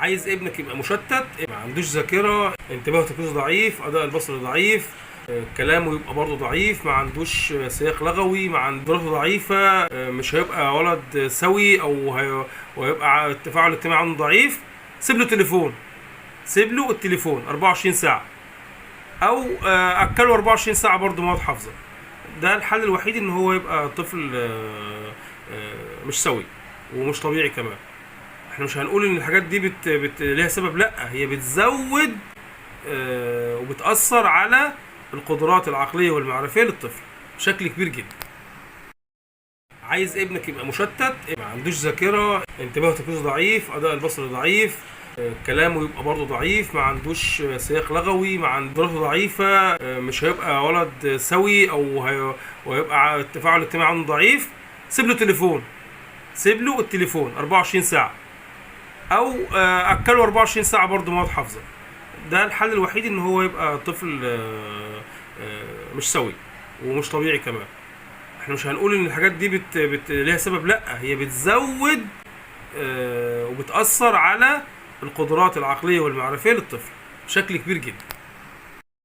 عايز ابنك يبقى مشتت، ما عندوش ذاكره، انتباهه وتركيزه ضعيف، اداء البصري ضعيف، كلامه يبقى برضه ضعيف، ما عندوش سياق لغوي، مع قدراته ضعيفه، مش هيبقى ولد سوي وهيبقى التفاعل الاجتماعي عنده ضعيف. سيب له تليفون، سيب له التليفون 24 ساعه، او اكله 24 ساعه برضه مواد حافظه. ده الحل الوحيد ان هو يبقى طفل مش سوي ومش طبيعي كمان. احنا مش هنقول ان الحاجات دي ليها سبب، لا، هي بتزود وبتأثر على القدرات العقلية والمعرفية للطفل بشكل كبير جدا. عايز ابنك يبقى مشتت، ما عندوش ذاكرة، انتباهه وتركيزه ضعيف، اداء البصري ضعيف، كلامه يبقى برضه ضعيف، ما عندوش سياق لغوي، مع قدراته ضعيفة، مش هيبقى ولد سوي وهيبقى التفاعل الاجتماعي عنده ضعيف. سيب له تليفون، سيب له التليفون 24 ساعة، او اكله 24 ساعه برضه مواد حافظه. ده الحل الوحيد ان هو يبقى طفل مش سوي ومش طبيعي كمان. احنا مش هنقول ان الحاجات دي ليها سبب، لا، هي بتزود وبتأثر على القدرات العقلية والمعرفية للطفل بشكل كبير جدا.